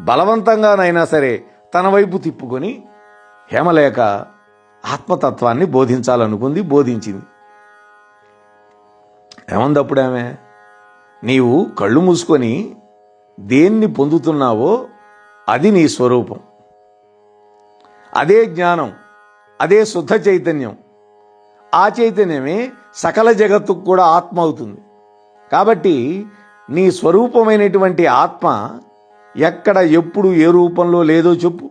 బలవంతంగానైనా సరే తన వైపు తిప్పుకొని హేమలేఖ ఆత్మతత్వాన్ని బోధించాలనుకుంది, బోధించింది. ఏమందప్పుడు ఆమె, నీవు కళ్ళు మూసుకొని దేన్ని పొందుతున్నావో అది నీ స్వరూపం, అదే జ్ఞానం, అదే శుద్ధ చైతన్యం. ఆ చైతన్యమే సకల జగత్తుకు కూడా ఆత్మ అవుతుంది. కాబట్టి నీ స్వరూపమైనటువంటి ఆత్మ ఎక్కడ ఎప్పుడు ఏ రూపంలో లేదో చెప్పు.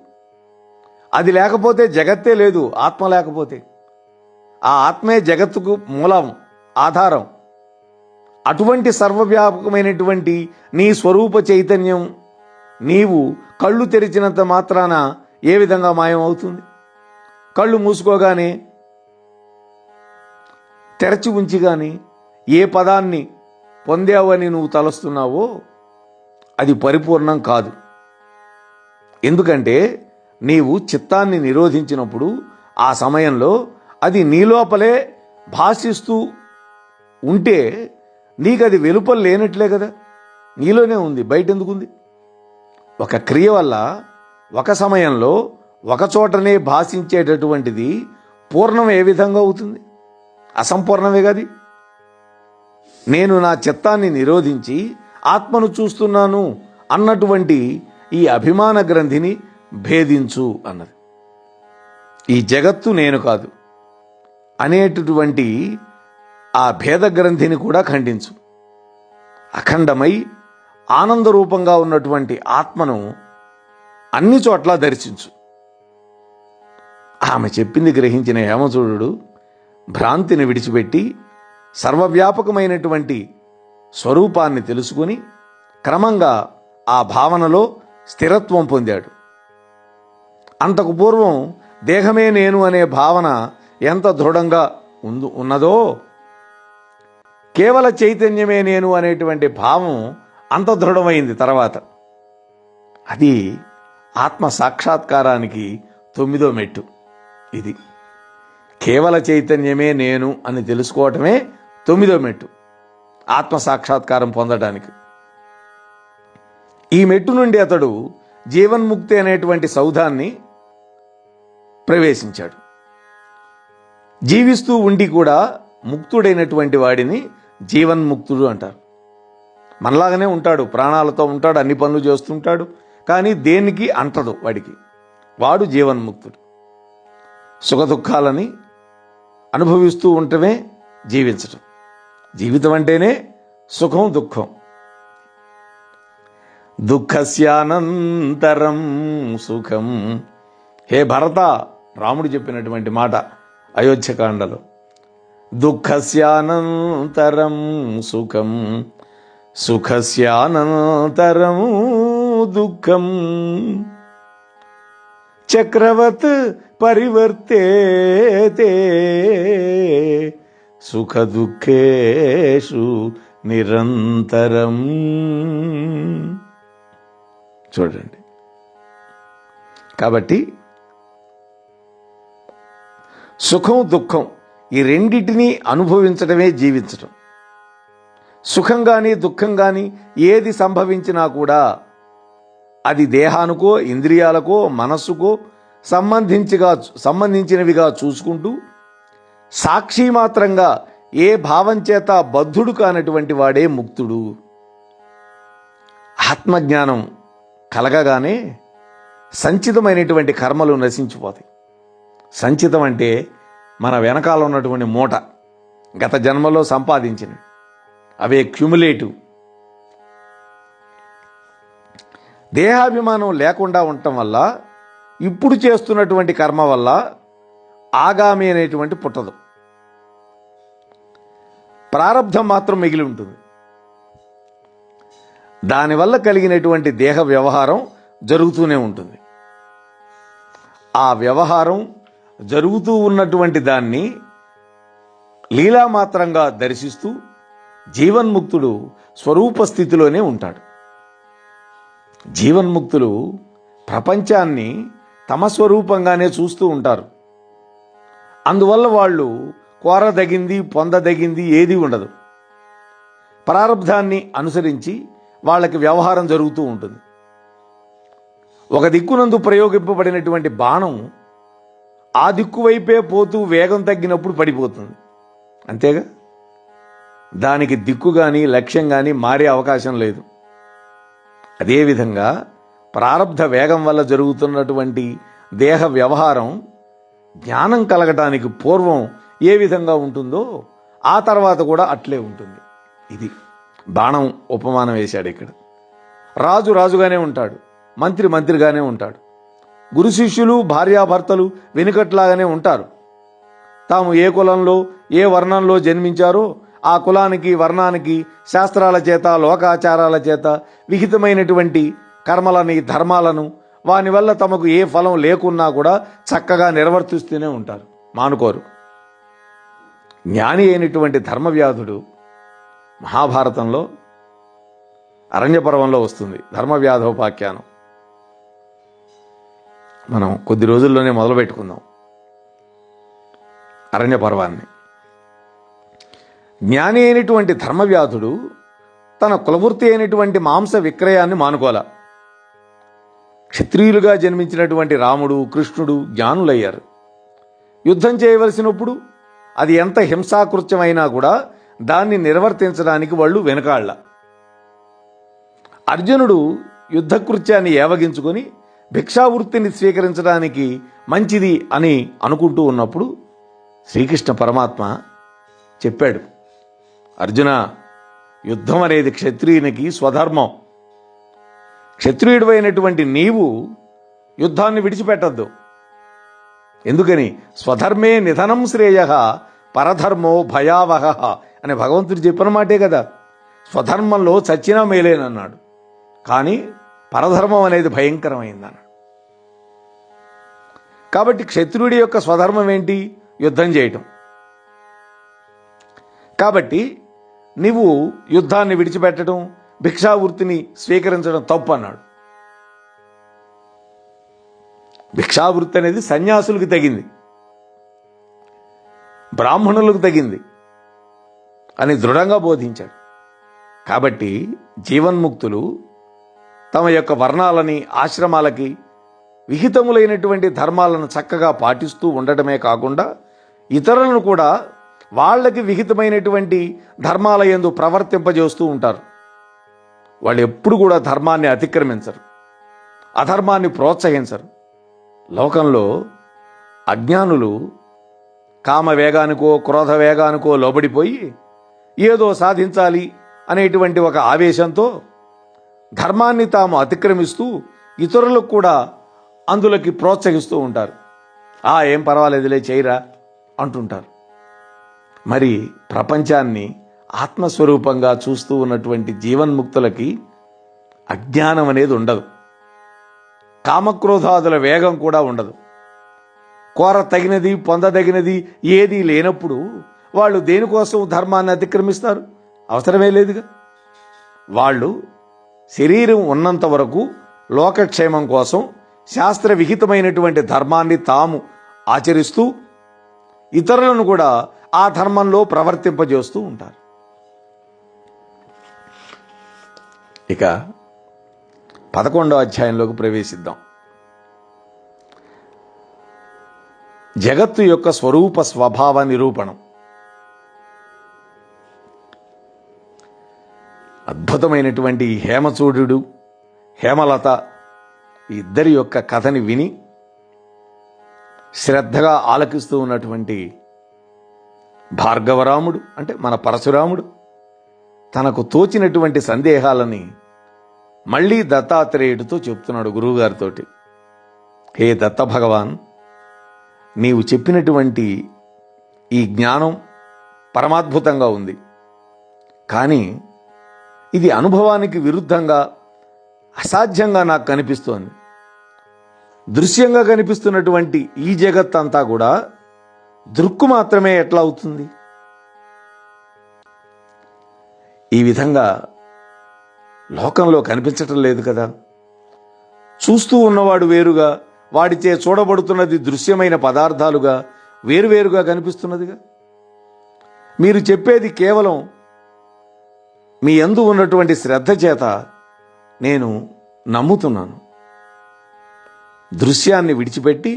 అది లేకపోతే జగత్తే లేదు. ఆత్మ లేకపోతే ఆ ఆత్మే జగత్తుకు మూలం, ఆధారం. అటువంటి సర్వవ్యాపకమైనటువంటి నీ స్వరూప చైతన్యం నీవు కళ్ళు తెరిచినంత మాత్రాన ఏ విధంగా మాయం అవుతుంది? కళ్ళు మూసుకోగానే, తెరచి ఉంచి కానీ ఏ పదాన్ని పొందావని నువ్వు తలస్తున్నావో అది పరిపూర్ణం కాదు. ఎందుకంటే నీవు చిత్తాన్ని నిరోధించినప్పుడు ఆ సమయంలో అది నీలోపలే భాషిస్తూ ఉంటే నీకు అది వెలుపల లేనట్లే కదా, నీలోనే ఉంది, బయట ఎందుకుంది? ఒక క్రియ వల్ల ఒక సమయంలో ఒక చోటనే భాషించేటటువంటిది పూర్ణం ఏ విధంగా అవుతుంది? అసంపూర్ణమే గది. నేను నా చిత్తాన్ని నిరోధించి ఆత్మను చూస్తున్నాను అన్నటువంటి ఈ అభిమాన గ్రంథిని భేదించు అన్నది. ఈ జగత్తు నేను కాదు అనేటటువంటి ఆ భేద గ్రంథిని కూడా ఖండించు. అఖండమై ఆనంద రూపంగా ఉన్నటువంటి ఆత్మను అన్ని చోట్ల దర్శించు. ఆమె చెప్పింది గ్రహించిన హేమచూడు భ్రాంతిని విడిచిపెట్టి సర్వవ్యాపకమైనటువంటి స్వరూపాన్ని తెలుసుకుని క్రమంగా ఆ భావనలో స్థిరత్వం పొందాడు. అంతకు పూర్వం దేహమే నేను అనే భావన ఎంత దృఢంగా ఉన్నదో, కేవల చైతన్యమే నేను అనేటువంటి భావం అంత దృఢమైంది తర్వాత. అది ఆత్మ సాక్షాత్కారానికి 9వ మెట్టు. ఇది కేవల చైతన్యమే నేను అని తెలుసుకోవటమే 9వ మెట్టు ఆత్మ సాక్షాత్కారం పొందడానికి. ఈ మెట్టు నుండి అతడు జీవన్ముక్తి అనేటువంటి సౌధాన్ని ప్రవేశించాడు. జీవిస్తూ ఉండి కూడా ముక్తుడైనటువంటి వాడిని జీవన్ముక్తుడు అంటారు. మనలాగానే ఉంటాడు, ప్రాణాలతో ఉంటాడు, అన్ని పనులు చేస్తుంటాడు, కానీ దేనికి అంటదు వాడికి. వాడు జీవన్ముక్తుడు. సుఖదుఖాలని అనుభవిస్తూ ఉండటమే జీవించటం. జీవితం అంటేనే సుఖం దుఃఖం. దుఃఖస్యానంతరం సుఖం. హే భరత, రాముడు చెప్పినటువంటి మాట అయోధ్యకాండలో. దుఃఖస్యానంతరం సుఖం, సుఖస్యానంతరం దుఃఖం, చక్రవత్ పరివర్తేతే సుఖ దుఃఖేషు నిరంతరం. చూడండి, కాబట్టి సుఖం దుఃఖం ఈ రెండిటినీ అనుభవించడమే జీవించటం. సుఖం కానీ దుఃఖం కానీ ఏది సంభవించినా కూడా అది దేహానికో ఇంద్రియాలకో మనస్సుకో సంబంధించినవిగా చూసుకుంటూ సాక్షి మాత్రంగా ఏ భావం చేత బద్ధుడు కానటువంటి వాడే ముక్తుడు. ఆత్మజ్ఞానం కలగగానే సంచితమైనటువంటి కర్మలు నశించిపోతాయి. సంచితం అంటే మన వెనకాల ఉన్నటువంటి మూట, గత జన్మలో సంపాదించినవి, అవే క్యుములేటివ్. దేహాభిమానం లేకుండా ఉండటం వల్ల ఇప్పుడు చేస్తున్నటువంటి కర్మ వల్ల ఆగామి అనేటువంటి పుట్టదు. ప్రారబ్ధం మాత్రం మిగిలి ఉంటుంది. దానివల్ల కలిగినటువంటి దేహ వ్యవహారం జరుగుతూనే ఉంటుంది. ఆ వ్యవహారం జరుగుతూ ఉన్నటువంటి దాన్ని లీలామాత్రంగా దర్శిస్తూ జీవన్ముక్తుడు స్వరూప స్థితిలోనే ఉంటాడు. జీవన్ముక్తులు ప్రపంచాన్ని తమ స్వరూపంగానే చూస్తూ ఉంటారు. అందువల్ల వాళ్ళు కోరదగింది పొందదగింది ఏది ఉండదు. ప్రారబ్ధాన్ని అనుసరించి వాళ్ళకి వ్యవహారం జరుగుతూ ఉంటుంది. ఒక దిక్కునందు ప్రయోగింపబడినటువంటి బాణం ఆ దిక్కు వైపే పోతూ వేగం తగ్గినప్పుడు పడిపోతుంది, అంతేగా. దానికి దిక్కు కానీ లక్ష్యం కానీ మారే అవకాశం లేదు. అదేవిధంగా ప్రారబ్ధ వేగం వల్ల జరుగుతున్నటువంటి దేహ వ్యవహారం జ్ఞానం కలగటానికి పూర్వం ఏ విధంగా ఉంటుందో ఆ తర్వాత కూడా అట్లే ఉంటుంది. ఇది బాణం ఉపమానం వేశాడు ఇక్కడ. రాజు రాజుగానే ఉంటాడు, మంత్రి మంత్రిగానే ఉంటాడు, గురు శిష్యులు భార్యాభర్తలు వెనుకట్లాగానే ఉంటారు. తాము ఏ కులంలో ఏ వర్ణంలో జన్మించారో ఆ కులానికి వర్ణానికి శాస్త్రాల చేత లోకాచారాల చేత విహితమైనటువంటి కర్మలని ధర్మాలను వాని వల్ల తమకు ఏ ఫలం లేకున్నా కూడా చక్కగా నిర్వర్తిస్తూనే ఉంటారు, మానుకోరు. జ్ఞాని అయినటువంటి ధర్మవ్యాధుడు మహాభారతంలో అరణ్యపర్వంలో వస్తుంది. ధర్మవ్యాధోపాఖ్యానం మనం కొద్ది రోజుల్లోనే మొదలు పెట్టుకుందాం అరణ్యపర్వాన్ని. జ్ఞాని అయినటువంటి ధర్మవ్యాధుడు తన కులవృత్తి అయినటువంటి మాంస విక్రయాన్ని మానుకోల. క్షత్రియులుగా జన్మించినటువంటి రాముడు కృష్ణుడు జ్ఞానులయ్యారు. యుద్ధం చేయవలసినప్పుడు అది ఎంత హింసాకృత్యమైనా కూడా దాన్ని నిర్వర్తించడానికి వాళ్ళు వెనకాళ్ళ. అర్జునుడు యుద్ధకృత్యాన్ని ఏవగించుకొని భిక్షావృత్తిని స్వీకరించడానికి మంచిది అని అనుకుంటూ ఉన్నప్పుడు శ్రీకృష్ణ పరమాత్మ చెప్పాడు, అర్జున, యుద్ధం అనేది క్షత్రియునికి స్వధర్మం. క్షత్రియుడు అయినటువంటి నీవు యుద్ధాన్ని విడిచిపెట్టద్దు. ఎందుకని? స్వధర్మే నిధనం శ్రేయ పరధర్మో భయావహ అని భగవంతుడు చెప్పిన మాటే కదా. స్వధర్మంలో చచ్చినా మేలేనన్నాడు, కానీ పరధర్మం అనేది భయంకరమైందన్నాడు. కాబట్టి క్షత్రియుడి యొక్క స్వధర్మం ఏంటి? యుద్ధం చేయటం. కాబట్టి నీవు యుద్ధాన్ని విడిచిపెట్టడం, భిక్షావృత్తిని స్వీకరించడం తప్పు అన్నాడు. భిక్షావృత్తి అనేది సన్యాసులకు తగింది, బ్రాహ్మణులకు తగింది అని దృఢంగా బోధించాడు. కాబట్టి జీవన్ముక్తులు తమ యొక్క వర్ణాలని ఆశ్రమాలకి విహితములైనటువంటి ధర్మాలను చక్కగా పాటిస్తూ ఉండటమే కాకుండా ఇతరులను కూడా వాళ్ళకి విహితమైనటువంటి ధర్మాల యందు ప్రవర్తింపజేస్తూ ఉంటారు. వాళ్ళు ఎప్పుడు కూడా ధర్మాన్ని అతిక్రమించరు, అధర్మాన్ని ప్రోత్సహించరు. లోకంలో అజ్ఞానులు కామవేగానికో క్రోధ వేగానికో లోబడిపోయి ఏదో సాధించాలి అనేటువంటి ఒక ఆవేశంతో ధర్మాన్ని తాము అతిక్రమిస్తూ ఇతరులకు కూడా అందులోకి ప్రోత్సహిస్తూ ఉంటారు. ఏం పర్వాలేదులే చేయరా అంటుంటారు. మరి ప్రపంచాన్ని ఆత్మస్వరూపంగా చూస్తూ ఉన్నటువంటి జీవన్ముక్తులకి అజ్ఞానం అనేది ఉండదు, కామక్రోధాదుల వేగం కూడా ఉండదు. కోర తగినది పొందదగినది ఏదీ లేనప్పుడు వాళ్ళు దేనికోసం ధర్మాన్ని అతిక్రమిస్తారు? అవసరమే లేదుగా. వాళ్ళు శరీరం ఉన్నంత వరకు లోకక్షేమం కోసం శాస్త్ర విహితమైనటువంటి ధర్మాన్ని తాము ఆచరిస్తూ ఇతరులను కూడా ఆ ధర్మంలో ప్రవర్తింపజేస్తూ ఉంటారు. ఇక 11వ అధ్యాయంలోకి ప్రవేశిద్దాం. జగత్తు యొక్క స్వరూప స్వభావ నిరూపణం. అద్భుతమైనటువంటి హేమచూడు హేమలత ఇద్దరి యొక్క కథని విని శ్రద్ధగా ఆలకిస్తూ ఉన్నటువంటి భార్గవరాముడు అంటే మన పరశురాముడు తనకు తోచినటువంటి సందేహాలని మళ్ళీ దత్తాత్రేయుడితో చెప్తున్నాడు, గురువుగారితోటి. హే దత్త భగవాన్, నీవు చెప్పినటువంటి ఈ జ్ఞానం పరమాద్భుతంగా ఉంది, కానీ ఇది అనుభవానికి విరుద్ధంగా అసాధ్యంగా నాకు కనిపిస్తోంది. దృశ్యంగా కనిపిస్తున్నటువంటి ఈ జగత్తంతా కూడా దృక్కు మాత్రమే ఎట్లా అవుతుంది? ఈ విధంగా లోకంలో కనిపించటం లేదు కదా. చూస్తూ ఉన్నవాడు వేరుగా, వాడిచే చూడబడుతున్నది దృశ్యమైన పదార్థాలుగా వేరువేరుగా కనిపిస్తున్నదిగా. మీరు చెప్పేది కేవలం మీ యందు ఉన్నటువంటి శ్రద్ధ చేత నేను నమ్ముతున్నాను. దృశ్యాన్ని విడిచిపెట్టి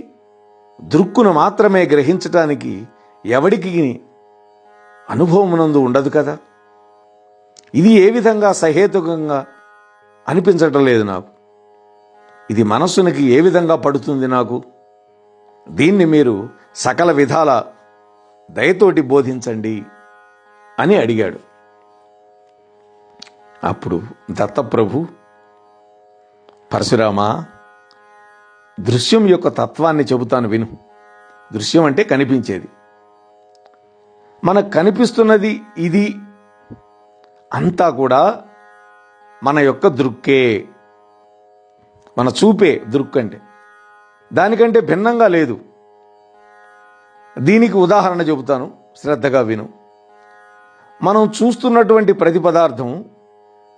దృక్కును మాత్రమే గ్రహించటానికి ఎవడికి అనుభవమునందు ఉండదు కదా. ఇది ఏ విధంగా సహేతుకంగా అనిపించటం లేదు నాకు. ఇది మనస్సునికి ఏ విధంగా పడుతుంది నాకు? దీన్ని మీరు సకల విధాల దయతోటి బోధించండి అని అడిగాడు. అప్పుడు దత్తప్రభు, పరశురామ, దృశ్యం యొక్క తత్వాన్ని చెబుతాను విను. దృశ్యం అంటే కనిపించేది. మనకు కనిపిస్తున్నది ఇది అంతా కూడా మన యొక్క దృక్కే, మన చూపే దృక్ అంటే. దానికంటే భిన్నంగా లేదు. దీనికి ఉదాహరణ చెబుతాను, శ్రద్ధగా విను. మనం చూస్తున్నటువంటి ప్రతి పదార్థం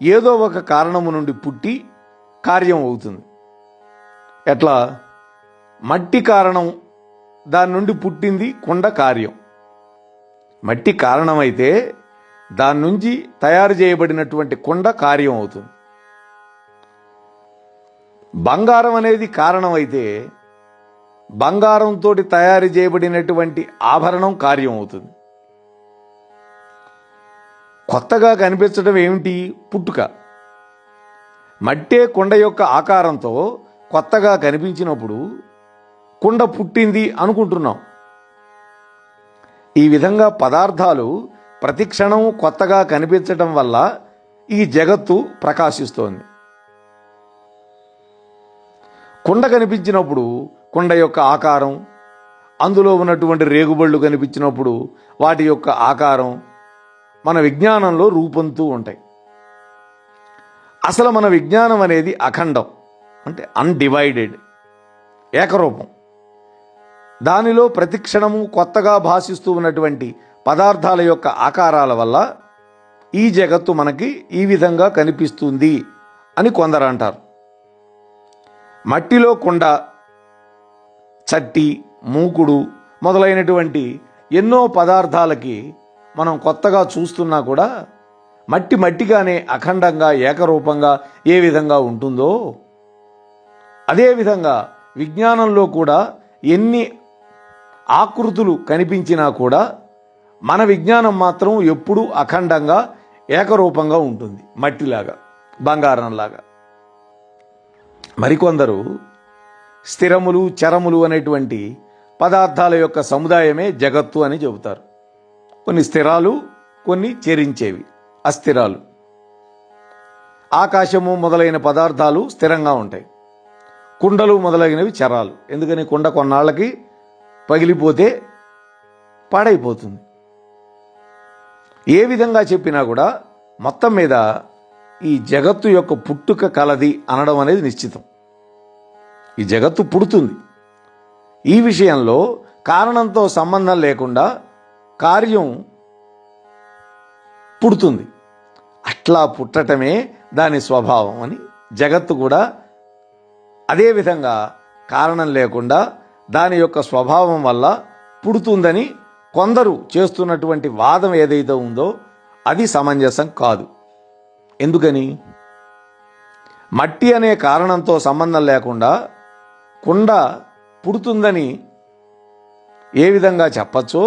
ఏదో ఒక కారణము నుండి పుట్టి కార్యం అవుతుంది. ఎట్లా? మట్టి కారణం, దాని నుండి పుట్టింది కుండ కార్యం. మట్టి కారణమైతే దాని నుంచి తయారు చేయబడినటువంటి కుండ కార్యం అవుతుంది. బంగారం అనేది కారణం అయితే బంగారంతో తయారు చేయబడినటువంటి ఆభరణం కార్యం అవుతుంది. కొత్తగా కనిపించడం ఏమిటి? పుట్టుక. మట్టే కుండ యొక్క ఆకారంతో కొత్తగా కనిపించినప్పుడు కుండ పుట్టింది అనుకుంటున్నాం. ఈ విధంగా పదార్థాలు ప్రతి క్షణం కొత్తగా కనిపించటం వల్ల ఈ జగత్తు ప్రకాశిస్తోంది. కుండ కనిపించినప్పుడు కుండ యొక్క ఆకారం, అందులో ఉన్నటువంటి రేగుబళ్ళు కనిపించినప్పుడు వాటి యొక్క ఆకారం మన విజ్ఞానంలో రూపొందుతూ ఉంటాయి. అసలు మన విజ్ఞానం అనేది అఖండం, అంటే అన్డివైడెడ్, ఏకరూపం. దానిలో ప్రతి క్షణము కొత్తగా భాషిస్తూ ఉన్నటువంటి పదార్థాల యొక్క ఆకారాల వల్ల ఈ జగత్తు మనకి ఈ విధంగా కనిపిస్తుంది అని కొందరు అంటారు. మట్టిలో కుండ, చట్టి, మూకుడు మొదలైనటువంటి ఎన్నో పదార్థాలకి మనం కొత్తగా చూస్తున్నా కూడా మట్టి మట్టిగానే అఖండంగా ఏకరూపంగా ఏ విధంగా ఉంటుందో అదేవిధంగా విజ్ఞానంలో కూడా ఎన్ని ఆకృతులు కనిపించినా కూడా మన విజ్ఞానం మాత్రం ఎప్పుడూ అఖండంగా ఏకరూపంగా ఉంటుంది, మట్టిలాగా, బంగారంలాగా. మరికొందరు స్థిరములు, చరములు అనేటువంటి పదార్థాల యొక్క సముదాయమే జగత్తు అని చెబుతారు. కొన్ని స్థిరాలు, కొన్ని చెరించేవి, అస్థిరాలు. ఆకాశము మొదలైన పదార్థాలు స్థిరంగా ఉంటాయి. కుండలు మొదలైనవి చరాలు. ఎందుకని? కుండ కొన్నాళ్ళకి పగిలిపోతే పాడైపోతుంది. ఏ విధంగా చెప్పినా కూడా మొత్తం మీద ఈ జగత్తు యొక్క పుట్టుక కలది అనడం అనేది నిశ్చితం. ఈ జగత్తు పుడుతుంది. ఈ విషయంలో కారణంతో సంబంధం లేకుండా కార్యం పుడుతుంది. అట్లా పుట్టటమే దాని స్వభావం అని. జగత్తు కూడా అదేవిధంగా కారణం లేకుండా దాని యొక్క స్వభావం వల్ల పుడుతుందని కొందరు చేస్తున్నటువంటి వాదం ఏదైతే ఉందో అది సమంజసం కాదు. ఎందుకని? మట్టి అనే కారణంతో సంబంధం లేకుండా కుండ పుడుతుందని ఏ విధంగా చెప్పచ్చో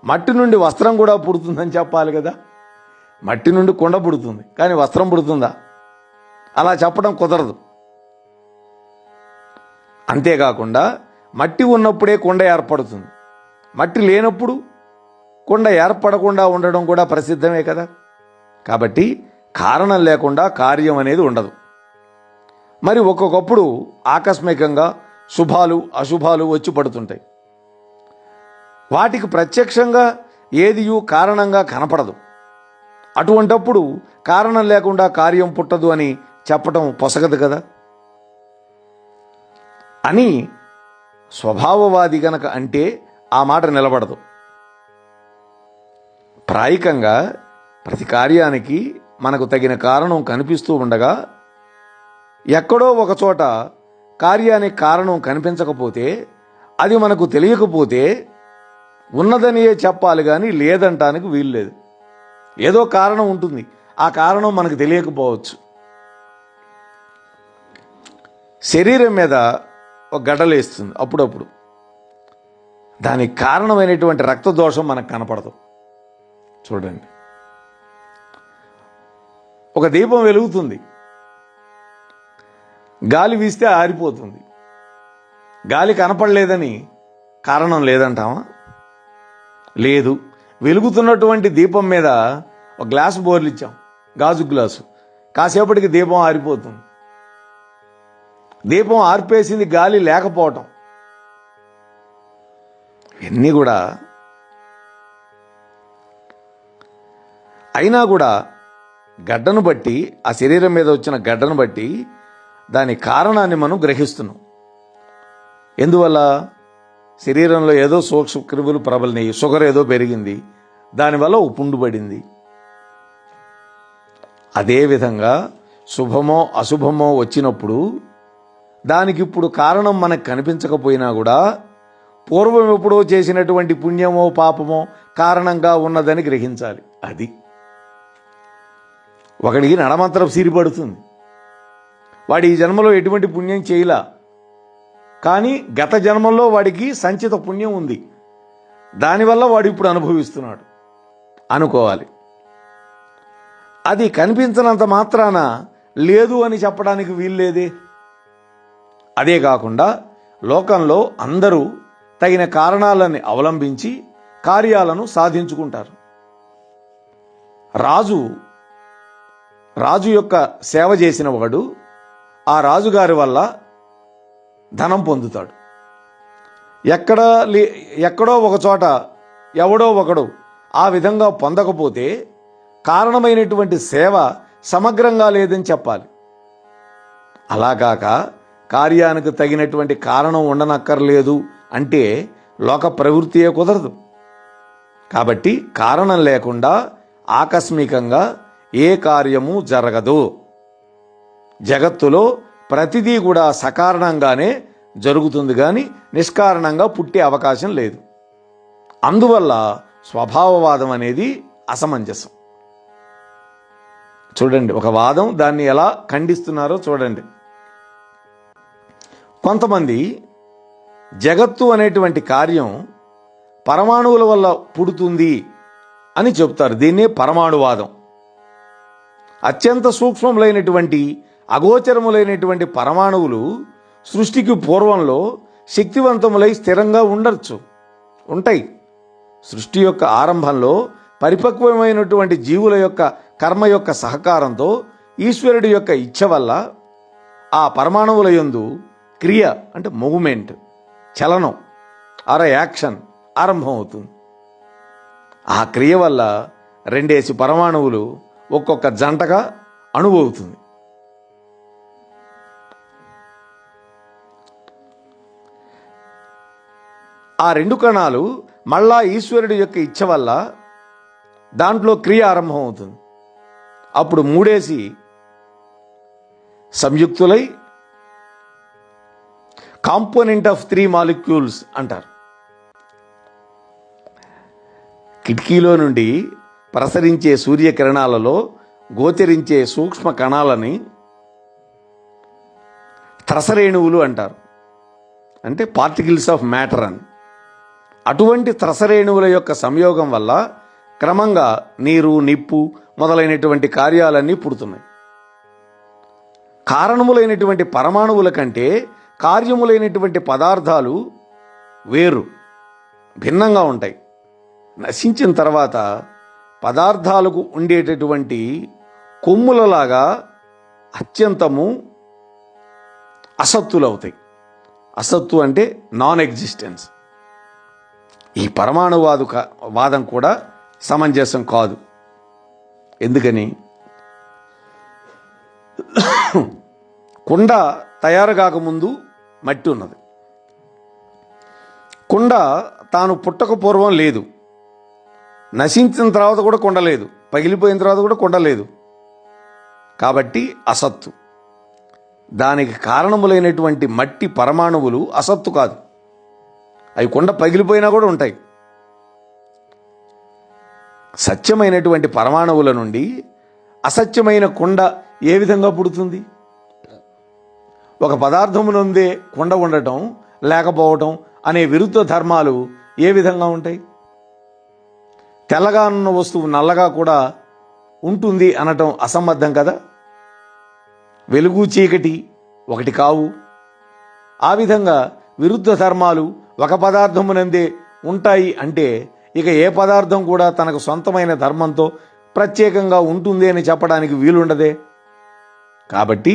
మట్టి నుండి వస్త్రం కూడా పుడుతుందని చెప్పాలి కదా. మట్టి నుండి కుండ పుడుతుంది, కానీ వస్త్రం పుడుతుందా? అలా చెప్పడం కుదరదు. అంతేకాకుండా మట్టి ఉన్నప్పుడే కుండ ఏర్పడుతుంది, మట్టి లేనప్పుడు కుండ ఏర్పడకుండా ఉండడం కూడా ప్రసిద్ధమే కదా. కాబట్టి కారణం లేకుండా కార్యం అనేది ఉండదు. మరి ఒక్కొక్కప్పుడు ఆకస్మికంగా శుభాలు అశుభాలు వచ్చి పడుతుంటాయి. వాటికి ప్రత్యక్షంగా ఏదియూ కారణంగా కనపడదు. అటువంటప్పుడు కారణం లేకుండా కార్యం పుట్టదు అని చెప్పటం పొసగదు కదా. అని స్వభావవాది గనక అంటే ఆ మాట నిలబడదు. ప్రాయికంగా ప్రతి కార్యానికి మనకు తగిన కారణం కనిపిస్తూ ఉండగా ఎక్కడో ఒక చోట కార్యానికి కారణం కనిపించకపోతే, అది మనకు తెలియకపోతే ఉన్నదనియే చెప్పాలి కానీ లేదంటానికి వీల్లేదు. ఏదో కారణం ఉంటుంది, ఆ కారణం మనకు తెలియకపోవచ్చు. శరీరం మీద ఒక గడ్డలేస్తుంది అప్పుడప్పుడు. దానికి కారణమైనటువంటి రక్తదోషం మనకు కనపడదు. చూడండి, ఒక దీపం వెలుగుతుంది, గాలి వీస్తే ఆరిపోతుంది. గాలి కనపడలేదని కారణం లేదంటామా? లేదు. వెలుగుతున్నటువంటి దీపం మీద ఒక గ్లాసు బోర్లిచ్చాం, గాజు గ్లాసు, కాసేపటికి దీపం ఆరిపోతుంది. దీపం ఆర్పేసింది గాలి లేకపోవటం. ఇవన్నీ కూడా అయినా కూడా గడ్డను బట్టి, ఆ శరీరం మీద వచ్చిన గడ్డను బట్టి దాని కారణాన్ని మనం గ్రహిస్తున్నాం. ఎందువల్ల? శరీరంలో ఏదో సూక్ష్మక్రిములు ప్రబలినాయి, షుగర్ ఏదో పెరిగింది, దానివల్ల ఓ పుండు పడింది. అదేవిధంగా శుభమో అశుభమో వచ్చినప్పుడు దానికి ఇప్పుడు కారణం మనకు కనిపించకపోయినా కూడా పూర్వం ఎప్పుడో చేసినటువంటి పుణ్యమో పాపమో కారణంగా ఉన్నదని గ్రహించాలి. అది ఒకడికి నడమంత్రం సిరిపడుతుంది. వాడి ఈ జన్మలో ఎటువంటి పుణ్యం చేయలా, కానీ గత జన్మల్లో వాడికి సంచిత పుణ్యం ఉంది, దానివల్ల వాడు ఇప్పుడు అనుభవిస్తున్నాడు అనుకోవాలి. అది కనిపించినంత మాత్రాన లేదు అని చెప్పడానికి వీల్లేదే. అదే కాకుండా లోకంలో అందరూ తగిన కారణాలని అవలంబించి కార్యాలను సాధించుకుంటారు. రాజు యొక్క సేవ చేసిన వాడు ఆ రాజుగారి వల్ల ధనం పొందుతాడు. ఎక్కడో ఒక చోట ఎవడో ఒకడు ఆ విధంగా పొందకపోతే కారణమైనటువంటి సేవ సమగ్రంగా లేదని చెప్పాలి. అలాగాక కార్యానికి తగినటువంటి కారణం ఉండనక్కర్లేదు అంటే లోక ప్రవృత్తియే కుదరదు. కాబట్టి కారణం లేకుండా ఆకస్మికంగా ఏ కార్యము జరగదు. జగత్తులో ప్రతిదీ కూడా సకారణంగానే జరుగుతుంది, కానీ నిష్కారణంగా పుట్టే అవకాశం లేదు. అందువల్ల స్వభావవాదం అనేది అసమంజసం. చూడండి, ఒక వాదం దాన్ని ఎలా ఖండిస్తున్నారో చూడండి. కొంతమంది జగత్తు అనేటువంటి కార్యం పరమాణువుల వల్ల పుడుతుంది అని చెప్తారు. దీన్నే పరమాణువాదం. అత్యంత సూక్ష్మములైనటువంటి అగోచరములైనటువంటి పరమాణువులు సృష్టికి పూర్వంలో శక్తివంతములై స్థిరంగా ఉంటాయి. సృష్టి యొక్క ఆరంభంలో పరిపక్వమైనటువంటి జీవుల యొక్క కర్మ యొక్క సహకారంతో ఈశ్వరుడి యొక్క ఇచ్ఛ వల్ల ఆ పరమాణువుల యందు క్రియ అంటే మూవ్మెంట్, చలనం యాక్షన్ ఆరంభం అవుతుంది. ఆ క్రియ వల్ల 2 పరమాణువులు ఒక్కొక్క జంటగా అణువవుతుంది. ఆ 2 కణాలు మళ్ళా ఈశ్వరుడి యొక్క ఇచ్ఛ వల్ల దాంట్లో క్రియ ఆరంభం అవుతుంది. అప్పుడు 3 సంయుక్తులై కాంపోనెంట్ ఆఫ్ 3 మాలిక్యూల్స్ అంటారు. కిటికీలో నుండి ప్రసరించే సూర్యకిరణాలలో గోచరించే సూక్ష్మ కణాలని త్రసరేణువులు అంటారు, అంటే పార్టికల్స్ ఆఫ్ మ్యాటర్ అని. అటువంటి త్రసరేణువుల యొక్క సంయోగం వల్ల క్రమంగా నీరు, నిప్పు మొదలైనటువంటి కార్యాలన్నీ పుడుతున్నాయి. కారణములైనటువంటి పరమాణువుల కంటే కార్యములైనటువంటి పదార్థాలు వేరు, భిన్నంగా ఉంటాయి. నశించిన తర్వాత పదార్థాలకు ఉండేటటువంటి కొమ్ములలాగా అత్యంతము అసత్తులు అవుతాయి. అసత్తు అంటే నాన్ ఎగ్జిస్టెన్స్. ఈ వాదం కూడా సమంజసం కాదు. ఎందుకని? కుండ తయారు కాకముందు మట్టి ఉన్నది. కుండ తాను పుట్టక పూర్వం లేదు, నశించిన తర్వాత కూడా కుండ లేదు, పగిలిపోయిన తర్వాత కూడా కుండ లేదు. కాబట్టి అసత్తు. దానికి కారణములైనటువంటి మట్టి పరమాణువులు అసత్తు కాదు, అవి కుండ పగిలిపోయినా కూడా ఉంటాయి. సత్యమైనటువంటి పరమాణువుల నుండి అసత్యమైన కుండ ఏ విధంగా పుడుతుంది? ఒక పదార్థమునందే కుండ ఉండటం లేకపోవటం అనే విరుద్ధ ధర్మాలు ఏ విధంగా ఉంటాయి? తెల్లగా ఉన్న వస్తువు నల్లగా కూడా ఉంటుంది అనటం అసంబద్ధం కదా. వెలుగు చీకటి ఒకటి కావు. ఆ విధంగా విరుద్ధ ధర్మాలు ఒక పదార్థమునందే ఉంటాయి అంటే ఇక ఏ పదార్థం కూడా తనకు సొంతమైన ధర్మంతో ప్రత్యేకంగా ఉంటుంది అని చెప్పడానికి వీలుండదే. కాబట్టి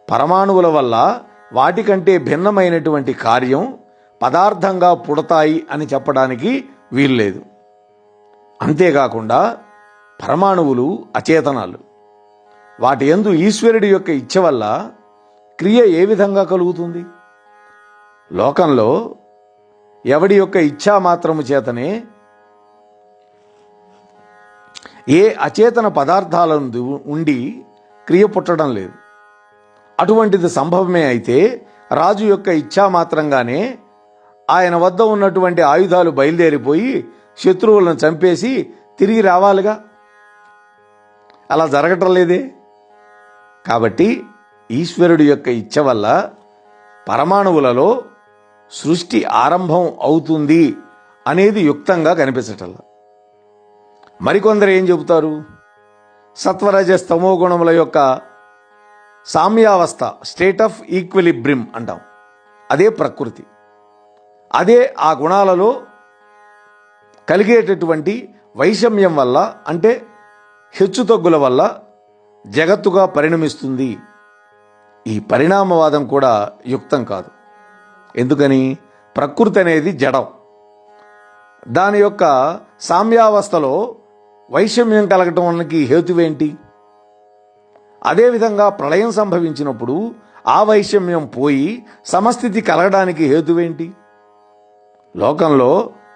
పరమాణువుల వల్ల వాటికంటే భిన్నమైనటువంటి కార్యం పదార్థంగా పుడతాయి అని చెప్పడానికి వీల్లేదు. అంతేకాకుండా పరమాణువులు అచేతనాలు. వాటి యందు ఈశ్వరుడి యొక్క ఇచ్ఛ వల్ల క్రియ ఏ విధంగా కలుగుతుంది? లోకంలో ఎవడి యొక్క ఇచ్ఛా మాత్రము చేతనే ఏ అచేతన పదార్థాలందు ఉండి క్రియ పుట్టడం లేదు. అటువంటిది సంభవమే అయితే రాజు యొక్క ఇచ్ఛా మాత్రంగానే ఆయన వద్ద ఉన్నటువంటి ఆయుధాలు బయలుదేరిపోయి శత్రువులను చంపేసి తిరిగి రావాలిగా. అలా జరగటం లేదే. కాబట్టి ఈశ్వరుడి యొక్క ఇచ్ఛ వల్ల పరమాణువులలో సృష్టి ఆరంభం అవుతుంది అనేది యుక్తంగా కనిపించటల్లా. మరికొందరు ఏం చెబుతారు? సత్వరజ స్తమో గుణముల యొక్క సామ్యావస్థ, స్టేట్ ఆఫ్ ఈక్విలిబ్రియం అంటాం. అదే ప్రకృతి. అదే ఆ గుణాలలో కలిగేటటువంటి వైషమ్యం వల్ల, అంటే హెచ్చుతగ్గుల వల్ల జగత్తుగా పరిణమిస్తుంది. ఈ పరిణామవాదం కూడా యుక్తం కాదు. ఎందుకని? ప్రకృతి అనేది జడం. దాని యొక్క సామ్యావస్థలో వైషమ్యం కలగటానికి హేతువేంటి? అదేవిధంగా ప్రళయం సంభవించినప్పుడు ఆ వైషమ్యం పోయి సమస్థితి కలగడానికి హేతువేంటి? లోకంలో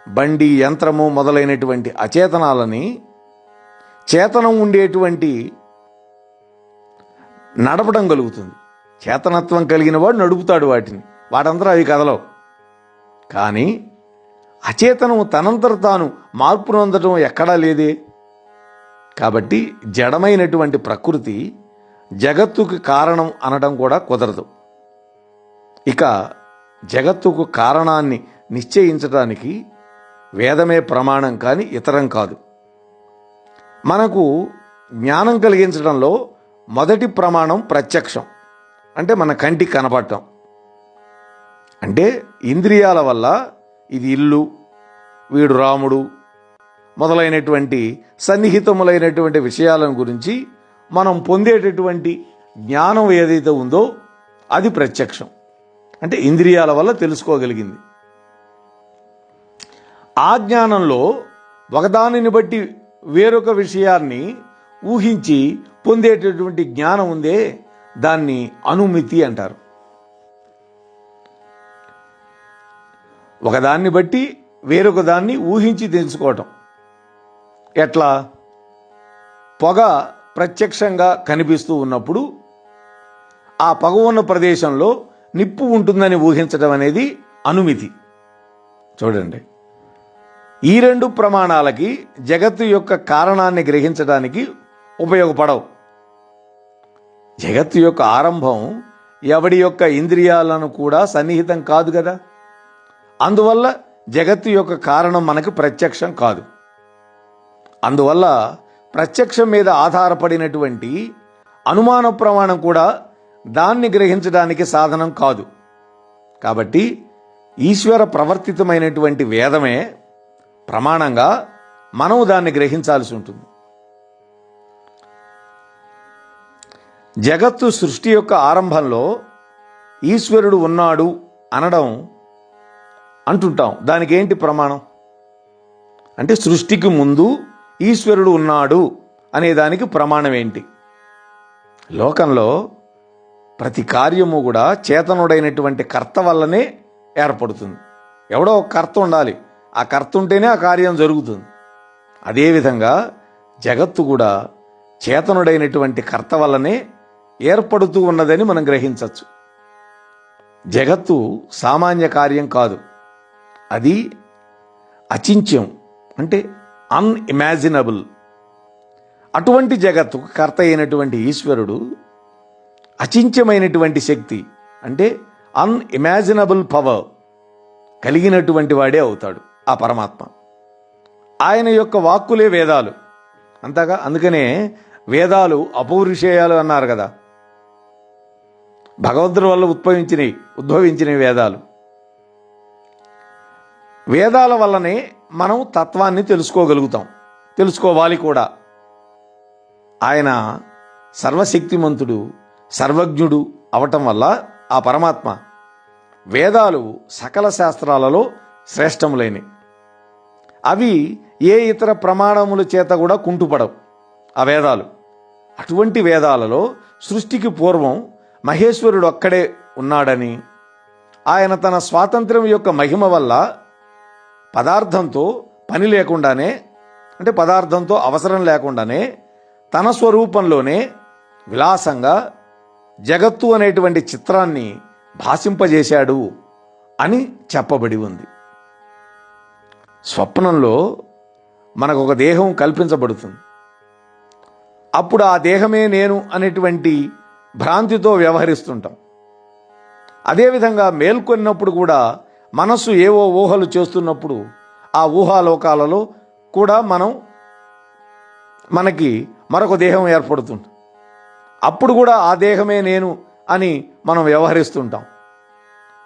బండి, యంత్రము మొదలైనటువంటి అచేతనాలని చేతనం ఉండేటువంటి నడపడం కలుగుతుంది. చేతనత్వం కలిగిన వాడు నడుపుతాడు వాటిని, వాటంతా అవి కదలవు. కానీ అచేతనం తనంతట తాను మార్పు నొందటం ఎక్కడా లేదే. కాబట్టి జడమైనటువంటి ప్రకృతి జగత్తుకు కారణం అనడం కూడా కుదరదు. ఇక జగత్తుకు కారణాన్ని నిశ్చయించడానికి వేదమే ప్రమాణం, కానీ ఇతరం కాదు. మనకు జ్ఞానం కలిగించడంలో మొదటి ప్రమాణం ప్రత్యక్షం, అంటే మన కంటికి కనపడటం. అంటే ఇంద్రియాల వల్ల ఇది ఇల్లు, వీడు రాముడు మొదలైనటువంటి సన్నిహితములైనటువంటి విషయాలను గురించి మనం పొందేటటువంటి జ్ఞానం ఏదైతే ఉందో అది ప్రత్యక్షం. అంటే ఇంద్రియాల వల్ల తెలుసుకోగలిగింది. ఆ జ్ఞానంలో ఒకదానిని బట్టి వేరొక విషయాన్ని ఊహించి పొందేటటువంటి జ్ఞానం ఉందే, దాన్ని అనుమితి అంటారు. ఒకదాన్ని బట్టి వేరొక దాన్ని ఊహించి తెలుసుకోవటం. ఎట్లా? పొగ ప్రత్యక్షంగా కనిపిస్తూ ఉన్నప్పుడు ఆ పొగ ఉన్న ప్రదేశంలో నిప్పు ఉంటుందని ఊహించడం అనేది అనుమితి. చూడండి, ఈ రెండు ప్రమాణాలకి జగత్తు యొక్క కారణాన్ని గ్రహించడానికి ఉపయోగపడవు. జగత్తు యొక్క ఆరంభం ఎవడి యొక్క ఇంద్రియాలను కూడా సన్నిహితం కాదు కదా. అందువల్ల జగత్తు యొక్క కారణం మనకు ప్రత్యక్షం కాదు. అందువల్ల ప్రత్యక్షం మీద ఆధారపడినటువంటి అనుమాన ప్రమాణం కూడా దాన్ని గ్రహించడానికి సాధనం కాదు. కాబట్టి ఈశ్వర ప్రవర్తితమైనటువంటి వేదమే ప్రమాణంగా మనం దాన్ని గ్రహించాల్సి ఉంటుంది. జగత్తు సృష్టి యొక్క ఆరంభంలో ఈశ్వరుడు ఉన్నాడు అనడం అంటుంటాం. దానికి ఏంటి ప్రమాణం? అంటే సృష్టికి ముందు ఈశ్వరుడు ఉన్నాడు అనేదానికి ప్రమాణం ఏంటి? లోకంలో ప్రతి కార్యము కూడా చేతనుడైనటువంటి కర్త వల్లనే ఏర్పడుతుంది. ఎవడో ఒక కర్త ఉండాలి, ఆ కర్త ఉంటేనే ఆ కార్యం జరుగుతుంది. అదేవిధంగా జగత్తు కూడా చేతనుడైనటువంటి కర్త వల్లనే ఏర్పడుతూ ఉన్నదని మనం గ్రహించవచ్చు. జగత్తు సామాన్య కార్యం కాదు, అది అచింత్యం, అంటే అన్ఇమాజినబుల్. అటువంటి జగత్తుకు కర్త అయినటువంటి ఈశ్వరుడు అచింత్యమైనటువంటి శక్తి, అంటే అన్ఇమాజినబుల్ పవర్ కలిగినటువంటి వాడే అవుతాడు ఆ పరమాత్మ. ఆయన యొక్క వాక్కులే వేదాలు అంతగా. అందుకనే వేదాలు అపౌరుషేయాలు అన్నారు కదా. భగవంతుడి వల్ల ఉద్భవించినవి వేదాలు. వేదాల వల్లనే మనం తత్వాన్ని తెలుసుకోగలుగుతాం, తెలుసుకోవాలి కూడా. ఆయన సర్వశక్తిమంతుడు, సర్వజ్ఞుడు అవటం వల్ల ఆ పరమాత్మ వేదాలు సకల శాస్త్రాలలో శ్రేష్టములైనవి. అవి ఏ ఇతర ప్రమాణముల చేత కూడా కుంటుపడవు ఆ వేదాలు. అటువంటి వేదాలలో సృష్టికి పూర్వం మహేశ్వరుడు అక్కడే ఉన్నాడని, ఆయన తన స్వాతంత్ర్యం యొక్క మహిమ వల్ల పదార్థంతో పని లేకుండానే, అంటే పదార్థంతో అవసరం లేకుండానే తన స్వరూపంలోనే విలాసంగా జగత్తు అనేటువంటి చిత్రాన్ని భాషింపజేశాడు అని చెప్పబడి ఉంది. స్వప్నంలో మనకు ఒక దేహం కల్పించబడుతుంది. అప్పుడు ఆ దేహమే నేను అనేటువంటి భ్రాంతితో వ్యవహరిస్తుంటాం. అదేవిధంగా మేల్కొన్నప్పుడు కూడా మనస్సు ఏవో ఊహలు చేస్తున్నప్పుడు ఆ ఊహాలోకాలలో కూడా మనకి మరొక దేహం ఏర్పడుతుంది. అప్పుడు కూడా ఆ దేహమే నేను అని మనం వ్యవహరిస్తుంటాం.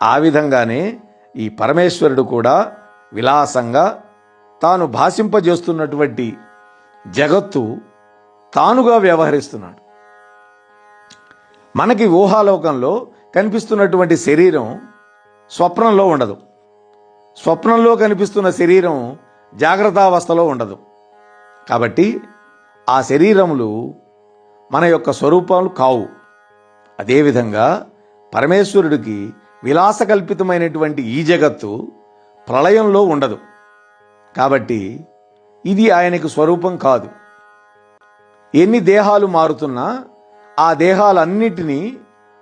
ఆ విధంగానే ఈ పరమేశ్వరుడు కూడా విలాసంగా తాను భాషింపజేస్తున్నటువంటి జగత్తు తానుగా వ్యవహరిస్తున్నాడు. మనకి ఊహాలోకంలో కనిపిస్తున్నటువంటి శరీరం స్వప్నంలో ఉండదు. స్వప్నంలో కనిపిస్తున్న శరీరం జాగ్రత్తావస్థలో ఉండదు. కాబట్టి ఆ శరీరములు మన యొక్క స్వరూపాలు కావు. అదేవిధంగా పరమేశ్వరుడికి విలాసకల్పితమైనటువంటి ఈ జగత్తు ప్రళయంలో ఉండదు. కాబట్టి ఇది ఆయనకు స్వరూపం కాదు. ఎన్ని దేహాలు మారుతున్నా ఆ దేహాలన్నిటినీ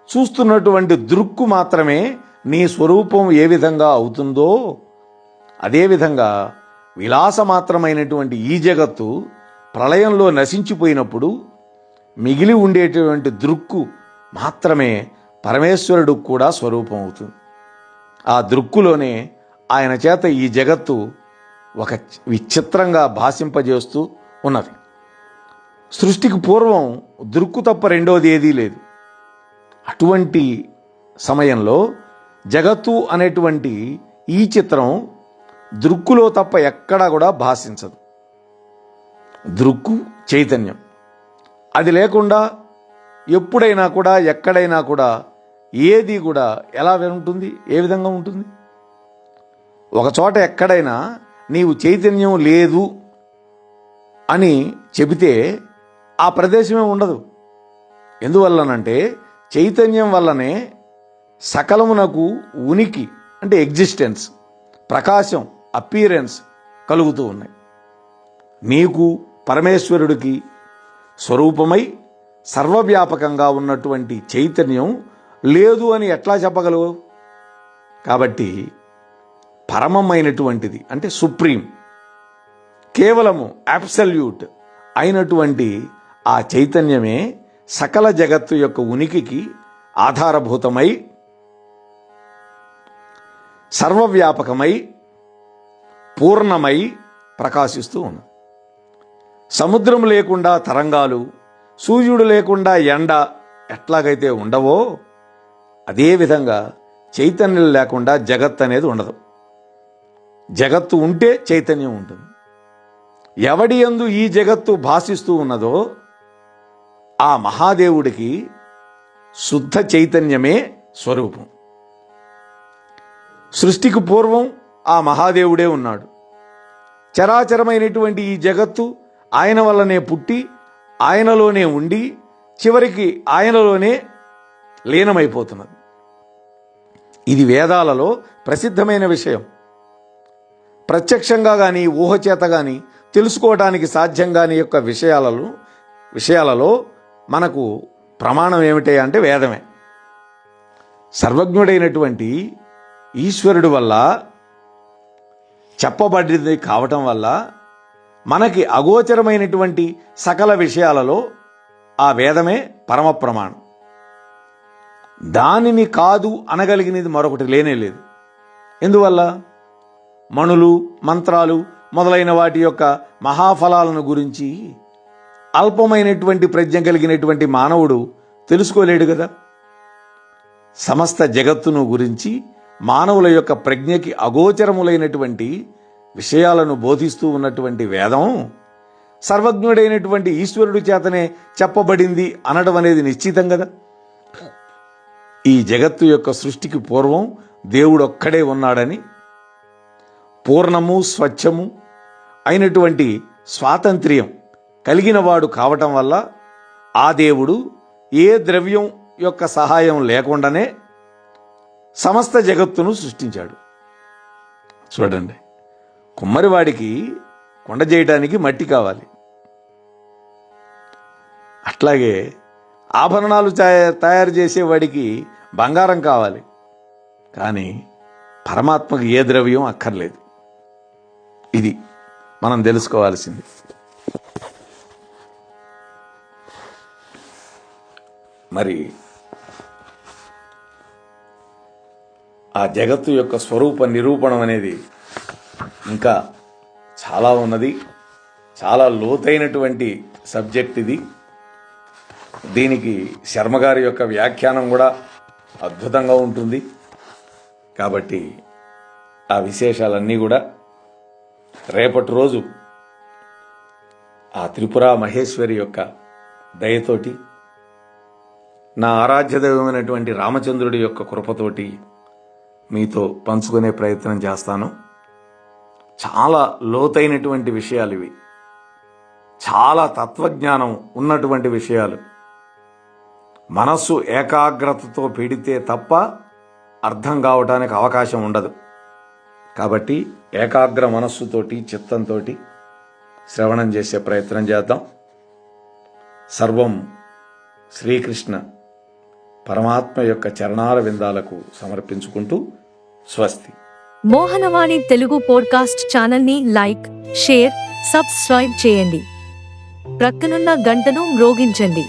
చూస్తున్నటువంటి దృక్కు మాత్రమే నీ స్వరూపం ఏ విధంగా అవుతుందో అదేవిధంగా విలాసమాత్రమైనటువంటి ఈ జగత్తు ప్రళయంలో నశించిపోయినప్పుడు మిగిలి ఉండేటువంటి దృక్కు మాత్రమే పరమేశ్వరుడు కూడా స్వరూపం అవుతుంది. ఆ దృక్కులోనే ఆయన చేత ఈ జగత్తు ఒక విచిత్రంగా భాషింపజేస్తూ ఉన్నది. సృష్టికి పూర్వం దృక్కు తప్ప రెండోది ఏదీ లేదు. అటువంటి సమయంలో జగత్తు అనేటువంటి ఈ చిత్రం దృక్కులో తప్ప ఎక్కడా కూడా భాషించదు. దృక్కు చైతన్యం. అది లేకుండా ఎప్పుడైనా కూడా ఎక్కడైనా కూడా ఏది కూడా ఎలా ఉంటుంది, ఏ విధంగా ఉంటుంది? ఒక చోట ఎక్కడైనా నీవు చైతన్యం లేదు అని చెబితే ఆ ప్రదేశమే ఉండదు. ఎందువల్లనంటే చైతన్యం వల్లనే సకలమునకు ఉనికి అంటే ఎగ్జిస్టెన్స్, ప్రకాశం, అపీరెన్స్ కలుగుతూ ఉన్నాయి. నీకు పరమేశ్వరుడికి స్వరూపమై సర్వవ్యాపకంగా ఉన్నటువంటి చైతన్యం లేదు అని ఎట్లా చెప్పగలవు? కాబట్టి పరమమైనటువంటిది అంటే సుప్రీం, కేవలము అబ్సల్యూట్ అయినటువంటి ఆ చైతన్యమే సకల జగత్తు యొక్క ఉనికికి ఆధారభూతమై సర్వవ్యాపకమై పూర్ణమై ప్రకాశిస్తూ ఉన్నది. సముద్రం లేకుండా తరంగాలు, సూర్యుడు లేకుండా ఎండ ఎట్లాగైతే ఉండవో అదేవిధంగా చైతన్యం లేకుండా జగత్ అనేది ఉండదు. జగత్తు ఉంటే చైతన్యం ఉంటుంది. ఎవడి యందు ఈ జగత్తు భాషిస్తూ ఉన్నదో ఆ మహాదేవుడికి శుద్ధ చైతన్యమే స్వరూపం. సృష్టికి పూర్వం ఆ మహాదేవుడే ఉన్నాడు. చరాచరమైనటువంటి ఈ జగత్తు ఆయన వల్లనే పుట్టి ఆయనలోనే ఉండి చివరికి ఆయనలోనే లీనమైపోతున్నది. ఇది వేదాలలో ప్రసిద్ధమైన విషయం. ప్రత్యక్షంగా కానీ ఊహచేత కానీ తెలుసుకోవడానికి సాధ్యం కాని యొక్క విషయాలలో మనకు ప్రమాణం ఏమిటి అంటే వేదమే. సర్వజ్ఞుడైనటువంటి ఈశ్వరుడు వల్ల చెప్పబడింది కావటం వల్ల మనకి అగోచరమైనటువంటి సకల విషయాలలో ఆ వేదమే పరమ ప్రమాణం. దానిని కాదు అనగలిగినది మరొకటి లేనే లేదు. ఎందువల్ల? మణులు, మంత్రాలు మొదలైన వాటి యొక్క మహాఫలాలను గురించి అల్పమైనటువంటి ప్రజ్ఞ కలిగినటువంటి మానవుడు తెలుసుకోలేడు కదా. సమస్త జగత్తును గురించి మానవుల యొక్క ప్రజ్ఞకి అగోచరములైనటువంటి విషయాలను బోధిస్తూ ఉన్నటువంటి వేదం సర్వజ్ఞుడైనటువంటి ఈశ్వరుడి చేతనే చెప్పబడింది అనడం అనేది నిశ్చితం కదా. ఈ జగత్తు యొక్క సృష్టికి పూర్వం దేవుడొక్కడే ఉన్నాడని, పూర్ణము స్వచ్ఛము అయినటువంటి స్వాతంత్ర్యం కలిగిన వాడు కావటం వల్ల ఆ దేవుడు ఏ ద్రవ్యం యొక్క సహాయం లేకుండానే సమస్త జగత్తును సృష్టించాడు. చూడండి, కుమ్మరివాడికి కొండ చేయటానికి మట్టి కావాలి, అట్లాగే ఆభరణాలు తయారు చేసేవాడికి బంగారం కావాలి. కానీ పరమాత్మకు ఏ ద్రవ్యం అక్కర్లేదు. ఇది మనం తెలుసుకోవాల్సింది. మరి ఆ జగత్తు యొక్క స్వరూప నిరూపణం అనేది ఇంకా చాలా ఉన్నది. చాలా లోతైనటువంటి సబ్జెక్ట్ ఇది. దీనికి శర్మగారి యొక్క వ్యాఖ్యానం కూడా అద్భుతంగా ఉంటుంది. కాబట్టి ఆ విశేషాలన్నీ కూడా రేపటి రోజు ఆ త్రిపుర మహేశ్వరి యొక్క దయతోటి, నా ఆరాధ్య దైవమైనటువంటి రామచంద్రుడి యొక్క కృపతోటి మీతో పంచుకునే ప్రయత్నం చేస్తాను. చాలా లోతైనటువంటి విషయాలు ఇవి, చాలా తత్వజ్ఞానం ఉన్నటువంటి విషయాలు. మనస్సు ఏకాగ్రతతో పీడితే తప్ప అర్థం కావటానికి అవకాశం ఉండదు. కాబట్టి ఏకాగ్ర మనస్సుతోటి, చిత్తంతో శ్రవణం చేసే ప్రయత్నం చేద్దాం. సర్వం శ్రీకృష్ణ పరమాత్మ యొక్క చరణాల విందాలకు సమర్పించుకుంటూ స్వస్తి. మోహనవాణి తెలుగు పోడ్కాస్ట్ ఛానల్ ని లైక్, షేర్, సబ్స్క్రైబ్ చేయండి. ప్రక్కనున్న గంటను మ్రోగించండి.